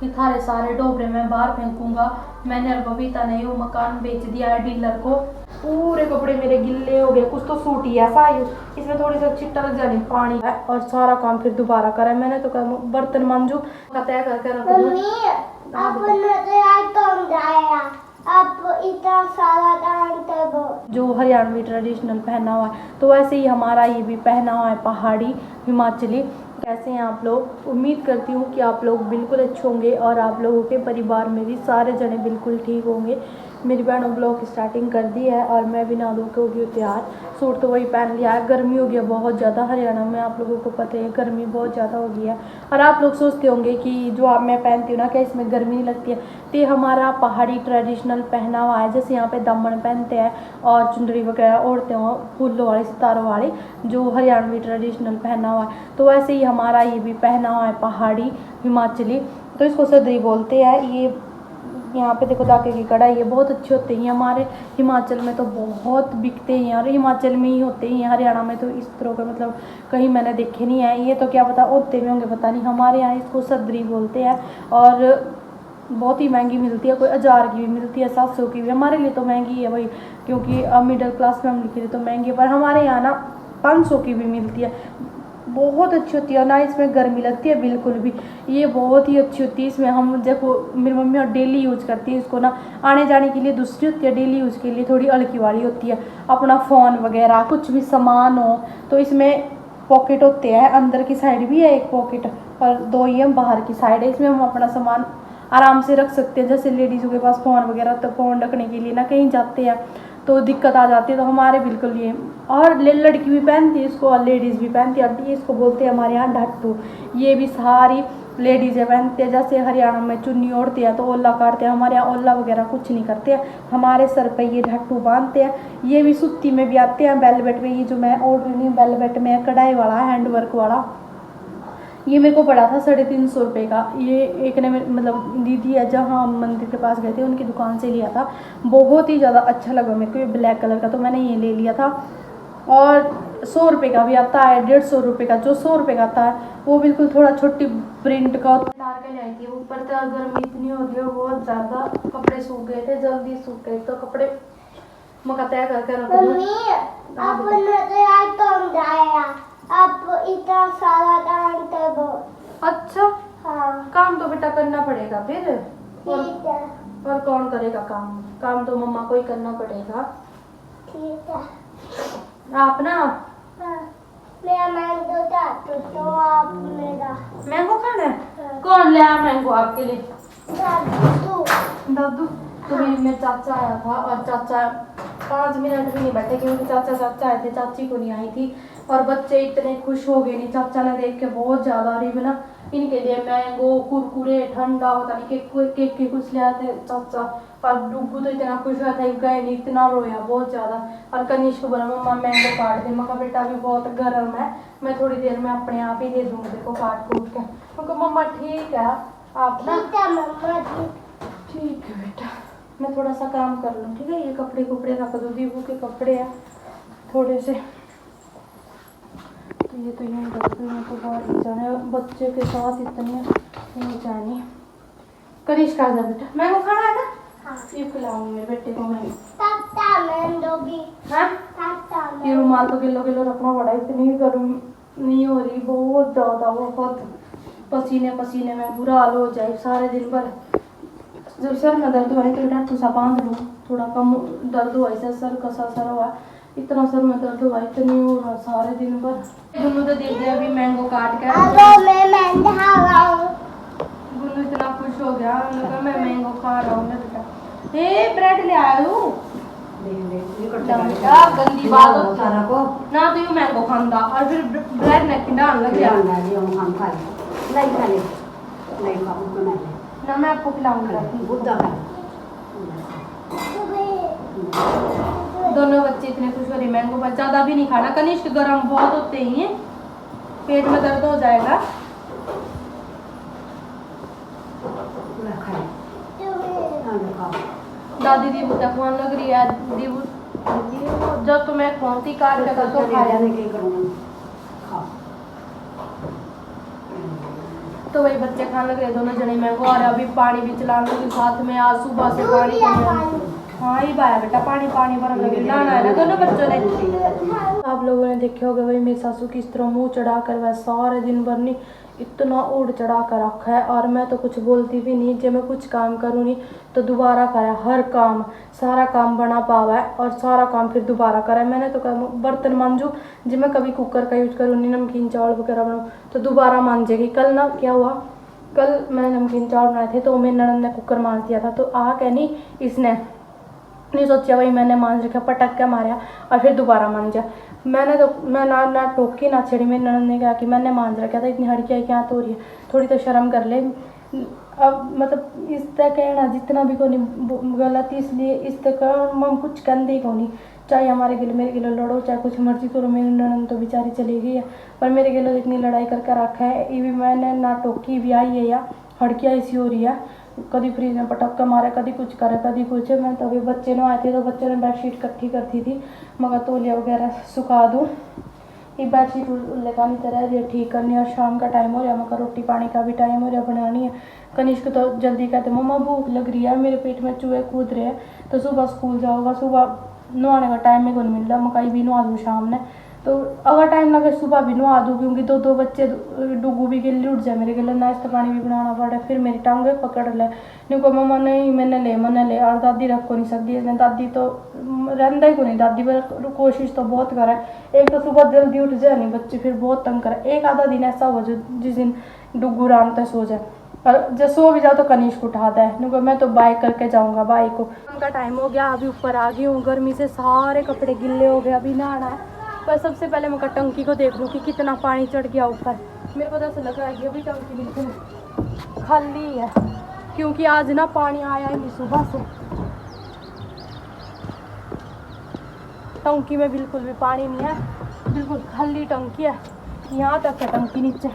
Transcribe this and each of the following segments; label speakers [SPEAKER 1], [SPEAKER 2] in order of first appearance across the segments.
[SPEAKER 1] थारे सारे डोबरे मैं बाहर फेंकूंगा। मैंने और बबीता ने वो मकान बेच दिया है डीलर को। पूरे कपड़े मेरे गिल्ले हो गए, कुछ तो सूट ही ऐसा है इसमें थोड़ी सा छिट्टा लग जानी पानी है और सारा काम फिर दोबारा करा। मैंने तो कहा बर्तन मांजू का तय करके रख दूं।
[SPEAKER 2] अब इतना सारा डांस
[SPEAKER 1] जो हरियाणवी ट्रेडिशनल पहना हुआ है, तो वैसे ही हमारा ये भी पहना हुआ है पहाड़ी हिमाचली। कैसे हैं आप लोग? उम्मीद करती हूँ कि आप लोग बिल्कुल अच्छे होंगे और आप लोगों के परिवार में भी सारे जने बिल्कुल ठीक होंगे। मेरी बहनों ब्लॉग की स्टार्टिंग कर दी है और मैं भी नहा धो के हो गई तैयार। सूट तो वही पहन लिया है। गर्मी हो गया बहुत ज़्यादा हरियाणा में, आप लोगों को पता है गर्मी बहुत ज़्यादा हो गई है। और आप लोग सोचते होंगे कि जो आप मैं पहनती हूँ ना, क्या इसमें गर्मी नहीं लगती है? तो ये हमारा पहाड़ी ट्रेडिशनल पहना हुआ है। जैसे यहाँ पे दामन पहनते हैं और चुंदड़ी वगैरह ओढ़ते हो फूलों वाली सितारों वाली, जो हरियाणवी ट्रेडिशनल पहना हुआ है, तो वैसे ही हमारा ये भी पहना हुआ है पहाड़ी हिमाचली। तो इसको सदरी बोलते हैं। ये यहाँ पे देखो धागे की कढ़ाई, ये बहुत अच्छे होते हैं। हमारे हिमाचल में तो बहुत बिकते हैं और हिमाचल में ही होते हैं। हरियाणा में तो इस तरह का मतलब कहीं मैंने देखे नहीं है। ये तो क्या पता होते में होंगे, पता नहीं। हमारे यहाँ इसको सदरी बोलते हैं और बहुत ही महंगी मिलती है। कोई 1000 की भी मिलती है, 700 की भी। हमारे लिए तो महंगी है भाई, क्योंकि मिडिल क्लास फैमिली के लिए तो महंगी है। पर हमारे यहाँ ना 500 की भी मिलती है, बहुत अच्छी होती है ना। इसमें गर्मी लगती है बिल्कुल भी। ये बहुत ही अच्छी होती है। इसमें हम देखो मेरी मम्मी और डेली यूज करती है इसको ना। आने जाने के लिए दूसरी होती है, डेली यूज के लिए थोड़ी हल्की वाली होती है। अपना फ़ोन वगैरह कुछ भी सामान हो तो इसमें पॉकेट होते हैं। अंदर की साइड भी है एक पॉकेट और 2 ही हम बाहर की साइड है। इसमें हम अपना सामान आराम से रख सकते हैं। जैसे लेडीज़ों के पास फ़ोन वगैरह, तो फ़ोन रखने के लिए ना कहीं जाते हैं तो दिक्कत आ जाती है, तो हमारे बिल्कुल ये। और लड़की भी पहनती है इसको और लेडीज़ भी पहनती है। ये इसको बोलते हैं हमारे यहाँ ढट्टू। ये भी सारी लेडीज़ें पहनते हैं। जैसे हरियाणा में चुन्नी ओढ़ते हैं तो ओला काटते हैं, हमारे यहाँ ओला वगैरह कुछ नहीं करते हैं। हमारे सर पे ये ढट्टू बांधते हैं। ये भी सूती में भी आते हैं, वेलवेट में। ये जो मैं ओढ़ रही हूँ वेलवेट में, कढ़ाई वाला हैंडवर्क वाला। ये मेरे को पड़ा था 350 रुपये का। ये एक ने मतलब दीदी है जहाँ हम मंदिर के पास गए थे उनकी दुकान से लिया था। बहुत ही ज़्यादा अच्छा लगा मेरे को ये ब्लैक कलर का, तो मैंने ये ले लिया था। और 100 रुपये का भी आता है, 150 रुपये का। जो 100 रुपये का आता है वो बिल्कुल थोड़ा छोटी प्रिंट का उतार के लाई थी। ऊपर तो गर्मी इतनी हो गई और बहुत ज़्यादा कपड़े सूख गए थे, जल्दी सूख गए तो कपड़े मका तय करके रख
[SPEAKER 2] अब इतना सारा डांस।
[SPEAKER 1] अच्छा
[SPEAKER 2] हाँ
[SPEAKER 1] काम तो बेटा करना पड़ेगा फिर।
[SPEAKER 2] ठीक है,
[SPEAKER 1] और कौन करेगा काम? काम तो मम्मा को ही करना पड़ेगा।
[SPEAKER 2] ठीक है।
[SPEAKER 1] आप ना
[SPEAKER 2] हाँ, मेरा मैंगो चाटू तो आप मेरा
[SPEAKER 1] मैंगो खाना है?
[SPEAKER 2] हाँ।
[SPEAKER 1] कौन ले आया मैंगो आपके लिए?
[SPEAKER 2] दादू।
[SPEAKER 1] दादू। तो मेरे चाचा आया था और चाचा 5 मिनट भी नहीं बैठे, क्योंकि चाचा आए थे, चाची को नहीं आई थी। और बच्चे इतने खुश हो गए नहीं, चाचा ने देख के बहुत ज़्यादा। अरे ना इनके लिए मैंगो कुरकुरे ठंडा होता नहीं केक के कुछ ले आते चाचा। और डुगू तो इतना खुश हुआ था, गए नहीं, इतना रोया बहुत ज़्यादा। और कनिष्क को बोला मम्मा मैंगो काट दे। मका बेटा भी बहुत गर्म है, मैं थोड़ी देर में अपने आप ही दे दूँगी देखो काट कूट के। उनको मम्मा ठीक है आप ना। ठीक है बेटा, मैं थोड़ा सा काम कर लूँ, ठीक है? ये कपड़े कुपड़े रख दो, दीबू के कपड़े हैं थोड़े से, तो ये तो यूँ रखती हूँ। तो बाहर जाने बच्चे के साथ इतने नहीं जाने। करिश खा जा बेटा, मैंगो खाना है ना?
[SPEAKER 2] हाँ।
[SPEAKER 1] ये खिलाऊंगी मेरे बेटे को मैं।
[SPEAKER 2] हाँ?
[SPEAKER 1] ये रुमाल तो किलो किलो रखना पड़ा, इतनी गर्म नहीं हो रही बहुत ज़्यादा। बहुत पसीने पसीने में बुरा हाल हो जाए सारे दिन भर। जब सर में दर्द हुआ है तो बेटा तुसा बांध लूँ, थोड़ा कम दर्द हुआ है। सर कसा सर हुआ, इतना सर में दर्द हुआ, इतनी हो रहा सारे दिन भर। गुन्नू तो दे दिया अभी मैंगो काट के। गुन्नू इतना खुश हो गया, उन्होंने कहा मैं मैंगो खा रहा हूँ ना बेटा। हे ब्रेड ले आया हूँ। गंदी बात होती है ना, तो यू मैंगो खांदा और फिर ब्रेड ने खिंडान लग गया ना। मैं आपको खिलाऊंगी। दोनों बच्चे इतने खुश हो रहे मैंगो पर। ज़्यादा भी नहीं खाना, कनिष्क गर्म बहुत होते ही हैं, पेट में दर्द हो जाएगा। दादी दीबू तक फोन लग रही है। दीबू जब तो मैं खोती काट के तो खा जाने के। तो तो वही बच्चे खाने लग रहे दोनों जने में वो, और अभी पानी भी चला लूँगी साथ में। आज सुबह से पानी हाँ ही बाया बेटा, पानी पानी भरने लगे, नहाना है ना दोनों बच्चों ने। आप लोगों ने देखे होगा भाई मेरी सासू किस तरह मुँह चढ़ा कर वह सारे दिन भर नहीं इतना उड़ चढ़ा कर रखा है। और मैं तो कुछ बोलती भी नहीं, जब मैं कुछ काम करूँ नहीं तो दोबारा करा हर काम, सारा काम बना पावा है और सारा काम फिर दोबारा करा है। मैंने तो बर्तन मांजू, जब मैं कभी कुकर का यूज करूँ नहीं, नमकीन चावल वगैरह बनाऊँ तो दोबारा मांजेगी। कल ना क्या हुआ, कल मैंने नमकीन चावल बनाए थे तो मेरी ननद ने कुकर मांज दिया था, तो आ क्या नहीं इसने नहीं सोचा वही मैंने मांज रखा, पटक के मारा और फिर दोबारा मांजा। मैं ना टोकी ना छेड़ी। मेरी ननद ने कहा कि मैंने मांज रखा था, इतनी हड़कियाँ क्या तो हो रही है, थोड़ी तो शर्म कर ले। अब मतलब इस तक कहना जितना भी कोई गलत, इसलिए इस तक हम कुछ कंधे को नहीं, चाहे हमारे गिले मेरे गिले लड़ो चाहे कुछ मर्जी करो। मेरी ननद तो बेचारी चली गई है, पर मेरे गिले इतनी लड़ाई करके रखा है, ये भी मैंने ना टोकी भी आई है या हड़कियाँ ऐसी हो रही है, कभी फ्रिज में पटक के मारे, कभी कुछ करे कभी कुछ। मैं तो अभी बच्चे ने आए थे तो बच्चे ने बेडशीट इकट्ठी करती थी, मगर तौलिया वगैरह सुखा दूँ, ये बेडशीट लगानी तरह ये ठीक करनी। और शाम का टाइम हो रहा, मगर रोटी पानी का भी टाइम हो रहा, बनानी है। कनिष्क तो जल्दी कहते मम्मा भूख लग रही है, मेरे पेट में चूहे कूद रहे हैं, तो सुबह स्कूल जाओगा, सुबह नहाने का टाइम में को नहीं मिल रहा, मकई भी नहा दूँ शाम ने, तो अगर टाइम लगे सुबह भी नहा दूँ, क्योंकि दो बच्चे डुगू भी गिल्ली उठ जाए मेरे गिले, नाश्ता पानी भी बनाना पड़े, फिर मेरी टांगे पकड़ ले। नहीं को मम्मा नहीं मैंने ले, और दादी रख को नहीं सकती इसने, दादी तो रहता ही को नहीं, दादी पर कोशिश तो बहुत करे। एक तो सुबह जल्दी उठ जाए नहीं बच्चे, फिर बहुत तंग करे। एक आधा दिन ऐसा हो जो जिस दिन डुगू आराम तक सो जाए, और जब सो भी जाओ तो कनिष्क उठाता है। नहीं मैं तो बाय करके जाऊँगा, बाय को का टाइम हो गया, अभी ऊपर आ गई हूँ, गर्मी से सारे कपड़े गिले हो गए, अभी नहाना है। पर सबसे पहले मैं टंकी को देख लूँ कि कितना पानी चढ़ गया ऊपर। मेरे को तो ऐसा लग रहा है कि अभी टंकी बिल्कुल खाली है, क्योंकि आज ना पानी आया ही नहीं सुबह से, टंकी में बिल्कुल भी पानी नहीं है, बिल्कुल खाली टंकी है, यहाँ तक है टंकी नीचे।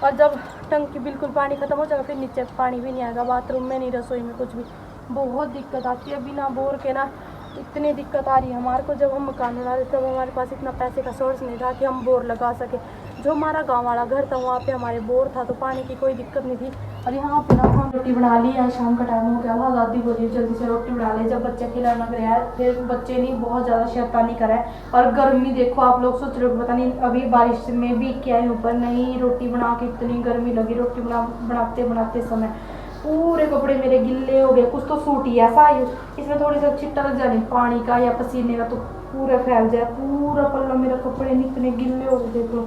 [SPEAKER 1] और जब टंकी बिल्कुल पानी ख़त्म हो जाएगा फिर नीचे पानी भी नहीं आएगा, बाथरूम में नहीं, रसोई में, कुछ भी। बहुत दिक्कत आती है, बिना बोर के ना इतनी दिक्कत आ रही है हमारे को। जब हम मकान बना रहे तब हमारे पास इतना पैसे का सोर्स नहीं था कि हम बोर लगा सके। जो हमारा गांव वाला घर था वहाँ पे हमारे बोर था, तो पानी की कोई दिक्कत नहीं थी। और यहाँ पे ना हम रोटी बना ली है, शाम का टाइम हो गया था, दादी बोली जल्दी से रोटी बना ले, जब बच्चे खिलाना लग रहा है, फिर बच्चे नहीं बहुत ज़्यादा शैतानी करा है। और गर्मी देखो, आप लोग सोच रहे हो पता नहीं अभी बारिश में भी क्या है ऊपर, नहीं रोटी बना के इतनी गर्मी लगी, रोटी बनाते समय पूरे कपड़े मेरे गिल्ले हो गए। कुछ तो सूट ही ऐसा है इसमें थोड़ी सा छिट्टा लग जाए पानी का या पसीने का तो पूरा फैल जाए, पूरा पल्ला मेरे कपड़े इतने गिल्ले हो गए। देखो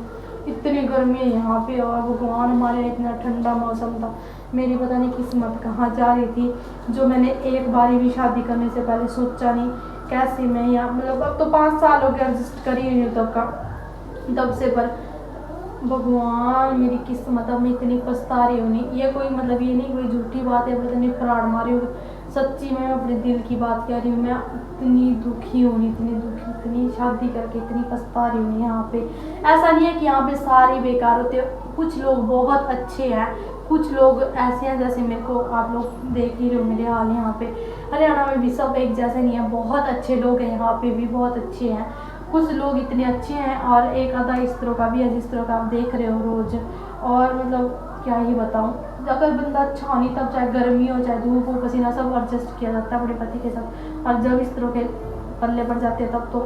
[SPEAKER 1] इतनी गर्मी है यहाँ पे, और भगवान हमारे इतना ठंडा मौसम था। मेरी पता नहीं किस्मत कहाँ जा रही थी, जो मैंने एक बारी भी शादी करने से पहले सोचा नहीं। कैसे मैं यहाँ मतलब अब तो 5 साल हो गए एडजस्ट करी हुई हूँ तब से, पर भगवान मेरी किस्मत, अब मैं इतनी पछता रही हूँ। नहीं ये कोई मतलब ये नहीं कोई झूठी बात है, पता नहीं फराड़ मारी हूँ, सच्ची मैं अपने दिल की बात कह रही हूँ। मैं इतनी दुखी हूँ, इतनी दुखी, इतनी शादी करके इतनी पछता रही हूँ। यहाँ पे ऐसा नहीं है कि यहाँ पे सारे बेकार होते, कुछ लोग बहुत अच्छे हैं, कुछ लोग ऐसे हैं जैसे मेरे को आप लोग देख ही रहे हो मेरे हाल। यहाँ पे हरियाणा में भी सब एक जैसे नहीं है, बहुत अच्छे लोग हैं यहाँ पे भी, बहुत अच्छे हैं। कुछ लोग इतने अच्छे हैं और एक आधा इस तरह का भी है जिस तरह का आप देख रहे हो रोज़। और मतलब क्या ही बताऊँ, अगर बंदा अच्छा हो नहीं तब चाहे गर्मी हो चाहे धूप हो पसीना सब एडजस्ट किया जाता है अपने पति के साथ, और जब इस तरह के पल्ले पड़ जाते हैं तब तो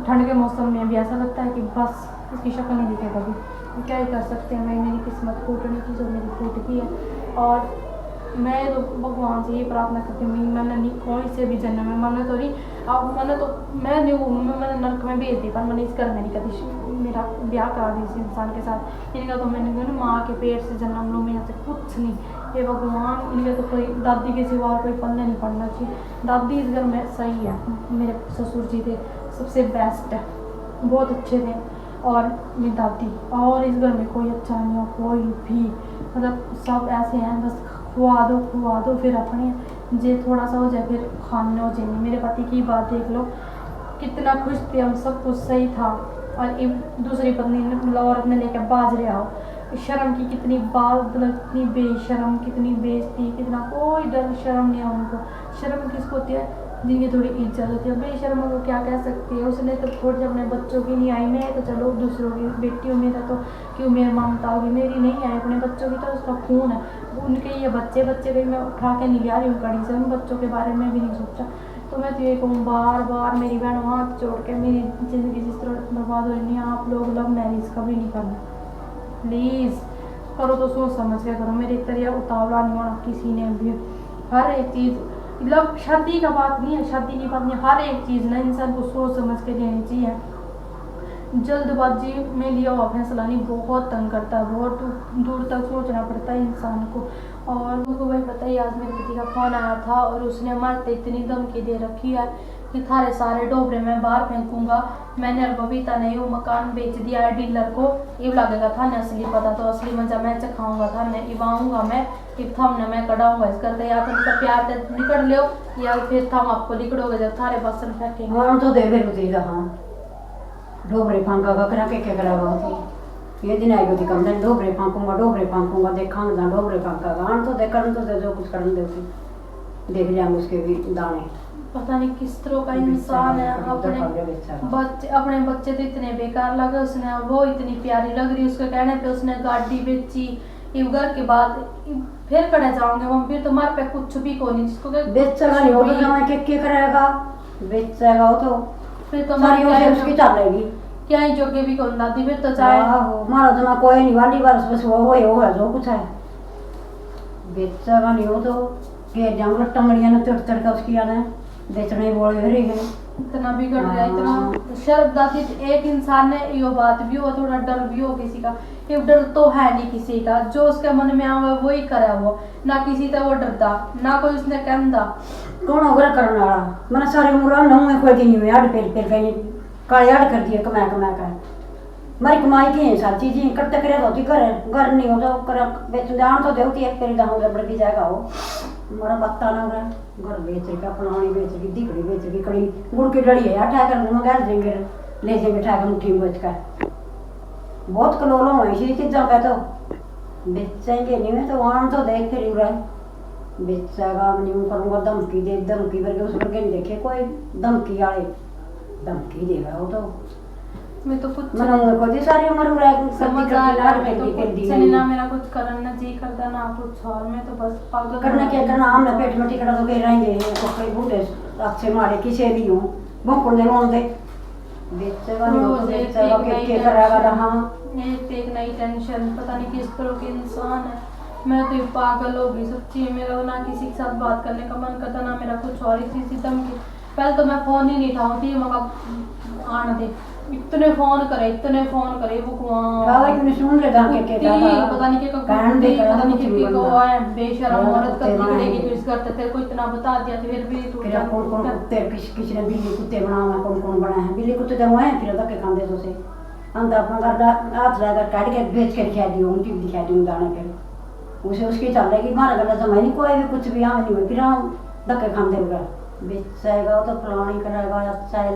[SPEAKER 1] ठंड के मौसम में भी ऐसा लगता है कि बस इसकी शक्ल नहीं दिखे कभी। क्या ही कर सकते हैं, मेरी किस्मत फूटने की जो मेरी फूट गई है। और मैं तो भगवान से ये प्रार्थना करती हूँ, मैंने नहीं कोई से भी जन्म में मैंने तो नहीं, अब मैंने नर्क में भेज दी, पर मैंने इस घर में नहीं कभी मेरा ब्याह करा दी इस इंसान के साथ। इनका तो मैंने कहा माँ के पेट से जन्म लो, मैं से कुछ नहीं। ये भगवान, इनके तो कोई दादी के सिवा कोई पल्ले नहीं पड़ना चाहिए। दादी इस घर में सही है, मेरे ससुर जी थे सबसे बेस्ट है, बहुत अच्छे थे, और मेरी दादी, और इस घर में कोई अच्छा नहीं हो, कोई भी मतलब सब ऐसे हैं, बस खुआ दो फिर अपने जे थोड़ा सा हो जाए फिर खाने हो जाए। मेरे पति की बात देख लो, कितना खुश थे हम, सब कुछ सही था, और एक दूसरी पत्नी औरत ने लेकर बाज रहे आओ। शर्म की कितनी बात, मतलब कितनी बेशर्म, कितनी बेइज्जती, कितना कोई डर शर्म नहीं है उनको। शर्म किसको होती है, जिनकी थोड़ी इज्जत होती है। बेशर्म को क्या कह सकती है, उसने तो थोड़ी अपने बच्चों की नहीं आई, मैं तो चलो दूसरों की बेटी हूँ, मेरा तो क्यों मेरी ममता होगी, मेरी नहीं आई, अपने बच्चों की तो उसका खून है। उनके ये बच्चे भी मैं उठा के नहीं ला रही हूँ कड़ी से, उन बच्चों के बारे में भी नहीं सोचा। तो मैं तो ये कहूँ बार बार मेरी बहन हाथ जोड़ के, मेरी ज़िंदगी जिस तरह बर्बाद हो रही है, आप लोग लव मैरिज कभी नहीं करना प्लीज़। करो तो सोच समझ के करो, मेरी तरह उतावला नहीं होना किसी ने भी। हर एक चीज़ मतलब शादी का बात नहीं है, शादी की बात नहीं, हर एक चीज़ ना इंसान को सोच समझ के लेनी चाहिए। जल्दबाजी में लिया हुआ फैसला नहीं बहुत तंग करता है, बहुत दूर तक सोचना पड़ता है इंसान को। और मुझको भाई पता ही, आज मेरे पति का फोन आया था और उसने मरते इतनी धमकी दे रखी है कि थारे सारे डोबरे मैं बाहर फेंकूंगा, मैंने और बबीता ने वो मकान बेच दिया है डीलर को, ये लगेगा था ने असली पता तो असली मजा मैं चखाऊंगा था ने इवाऊंगा मैं, कि थम ने मैं कटाऊंगा इस करके, या तो उनका प्यार से निकल लो या फिर थम आपको लिकड़ोगे जब थारे बसन फेंकेंगे।
[SPEAKER 3] हाँ तो दे फिर उसी हाँ डोबरे फांका का करा के करागा होती ये दिन आएगी कम दिन डोबरे फांकूंगा देखांगा जहाँ डोबरे फांका हाँ तो दे जो कुछ करने दे उसे देख जाएंगे उसके भी दाने।
[SPEAKER 1] पता नहीं किस तरह का इंसान है। अपने बच्चे तो इतने बेकार लगे, उसने वो इतनी प्यारी लग रही, उसके कहने पे उसने गाड़ी बेची, घर के बाद फिर करे जाओगे हम, फिर तुम्हारे पे कुछ भी को नहीं, जिसको
[SPEAKER 3] बेचेगा नहीं वो तो जमा के कराएगा, बेचेगा वो तो
[SPEAKER 1] फिर तो
[SPEAKER 3] उसकी चलेगी
[SPEAKER 1] क्या ही जोगे भी कौन दादी, फिर तो चाहे
[SPEAKER 3] मारा जमा कोई नहीं वाली बार बस वो होगा जो कुछ है, बेचेगा नहीं वो तो के जंगल टंगड़ियां ने चढ़ का उसकी आने बेचने बोल रही है।
[SPEAKER 1] इतना बिगड़ गया, इतना शर्म दादी। एक इंसान ने ये बात भी हो, थोड़ा डर भी हो किसी का, ये डर तो है नहीं किसी का, जो उसके मन में आवे वही करे, वो ना किसी से वो डरता ना कोई उसने कहता।
[SPEAKER 3] कौन होगा करने वाला, मैंने सारी उम्र ना हुए कोई नहीं हुए आड़ पेड़ कहीं काले आड़ कर दिए कमा कर मारी कमाई की है सारी चीजें करते करे होती घर नहीं हो तो कर बेच जान तो देती है फिर जाऊंगा बड़ी जाएगा वो हमारा पत्ता ना हो घर बेच के अपनानी बेच के दिखड़ी बेच के कड़ी गुड़ की डली है उठा कर मंगा देंगे ले जाएंगे उठा कर मुट्ठी में बेच कर बहुत कलोलो है इसी चीज़ों का तो बेचेंगे नहीं में तो वहाँ तो देख फिर रहा है बेचेगा नहीं करूँगा धमकी दे धमकी करके उस पर नहीं देखे कोई धमकी आए धमकी देगा वो तो
[SPEAKER 1] मैं तो कुछ
[SPEAKER 3] को सारी उम्र
[SPEAKER 1] समझदार में तो कुछ नहीं ना, मेरा कुछ करना जी करता ना कुछ, और मैं तो बस पागल
[SPEAKER 3] करना क्या करना, हमने पेट में टिकड़ा तो कह रहेंगे तो कई बूढ़े अच्छे मारे किसे भी हो भोंकड़ दे रोन दे बेचेगा नहीं तो बेचेगा के कराएगा। हाँ
[SPEAKER 1] एक नई टेंशन, पता नहीं किस तरह के इंसान है। मैं तो पागल हो गई सच्ची, मेरा ना किसी के साथ बात करने का मन करता ना मेरा कुछ और, इसी धमकी। पहले तो मैं फोन ही नहीं उठाती, मगर आने दे इतने फोन करे वो
[SPEAKER 3] सुन ले
[SPEAKER 1] पता नहीं के को है बेशरम औरत का बिगड़ेगी, फिर इस करते तेरे को इतना बता दिया तो फिर भी तू
[SPEAKER 3] कौन कुत्ते किसी ने बिल्ली कुत्ते बनाया कौन बना है बिल्ली कुत्ते जब है फिर धक्के खाते तो से हम तो अपना घर हाथ लगा काट के बेच के दिखा दियो उनकी भी दिखा दियो दाने के उसे उसकी चल रही मारा गला जमा नहीं कोई भी कुछ भी हम नहीं हुए फिर हम धक्के खाते हुए बेचेगा तो फलानी करेगा अच्छा है